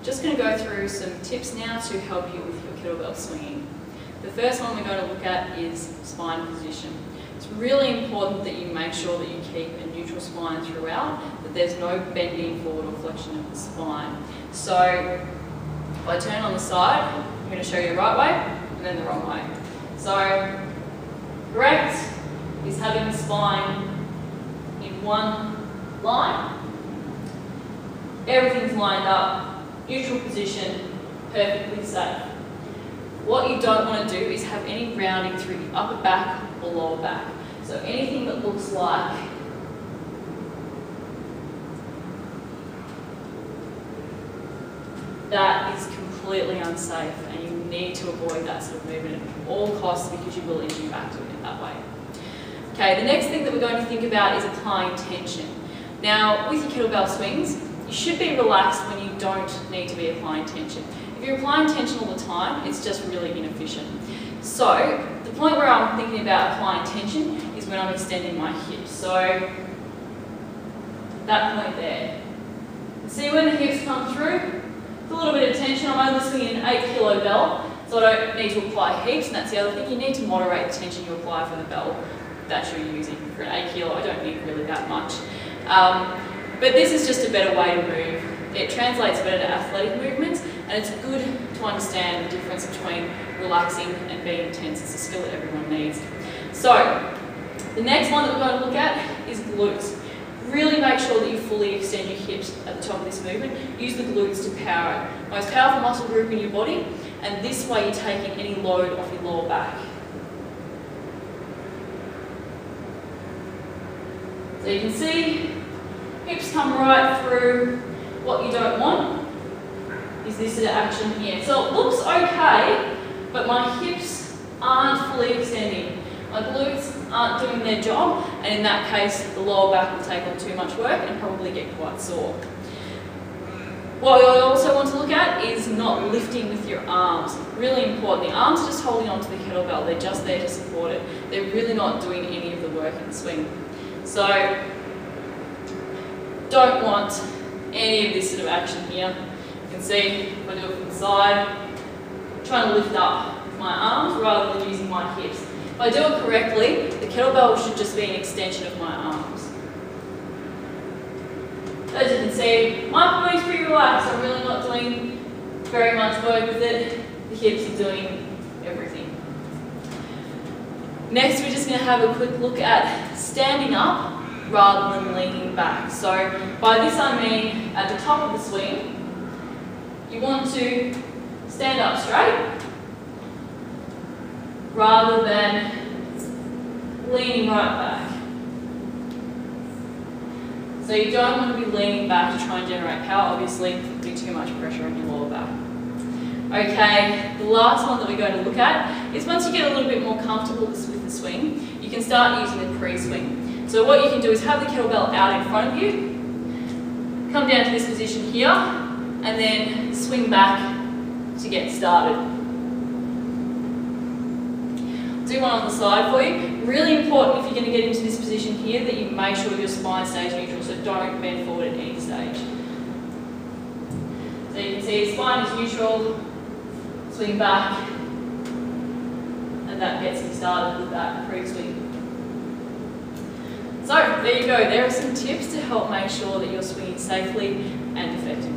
Just going to go through some tips now to help you with your kettlebell swinging. The first one we're going to look at is spine position. It's really important that you make sure that you keep a neutral spine throughout, that there's no bending forward or flexion of the spine. So if I turn on the side, I'm going to show you the right way and then the wrong way. So correct is having the spine in one line. Everything's lined up, neutral position, perfectly safe. What you don't want to do is have any rounding through the upper back or lower back. So anything that looks like that is completely unsafe, and you need to avoid that sort of movement at all costs because you will injure your back doing it that way. Okay, the next thing that we're going to think about is applying tension. Now, with your kettlebell swings, you should be relaxed when you don't need to be applying tension. If you're applying tension all the time, it's just really inefficient. So, the point where I'm thinking about applying tension is when I'm extending my hips. So, that point there. See when the hips come through? It's a little bit of tension. I'm only swinging an 8 kilo bell, so I don't need to apply heaps, and that's the other thing. You need to moderate the tension you apply for the bell that you're using. For an 8 kilo, I don't need really that much. But this is just a better way to move. It translates better to athletic movements, and it's good to understand the difference between relaxing and being tense. It's a skill that everyone needs. So, the next one that we're going to look at is glutes. Really make sure that you fully extend your hips at the top of this movement. Use the glutes to power it. Most powerful muscle group in your body, and this way you're taking any load off your lower back. So you can see, hips come right through. What you don't want is this sort of action here. So it looks okay, but my hips aren't fully extending. My glutes aren't doing their job, and in that case, the lower back will take on too much work and probably get quite sore. What I also want to look at is not lifting with your arms. Really important. The arms are just holding onto the kettlebell. They're just there to support it. They're really not doing any of the work in the swing. So, don't want any of this sort of action here. You can see, if I do it from the side, I'm trying to lift up with my arms rather than using my hips. If I do it correctly, the kettlebell should just be an extension of my arms. As you can see, my body's pretty relaxed. I'm really not doing very much work with it. The hips are doing everything. Next, we're just going to have a quick look at standing up rather than leaning back. So by this I mean at the top of the swing, you want to stand up straight rather than leaning right back. So you don't want to be leaning back to try and generate power, obviously, putting too much pressure on your lower back. Okay, the last one that we're going to look at is once you get a little bit more comfortable with the swing, you can start using the pre-swing. So what you can do is have the kettlebell out in front of you, come down to this position here, and then swing back to get started. Do one on the side for you. Really important if you're going to get into this position here that you make sure your spine stays neutral, so don't bend forward at any stage. So you can see spine is neutral, swing back, and that gets me started with that pre-swing. So there you go, there are some tips to help make sure that you're swinging safely and effectively.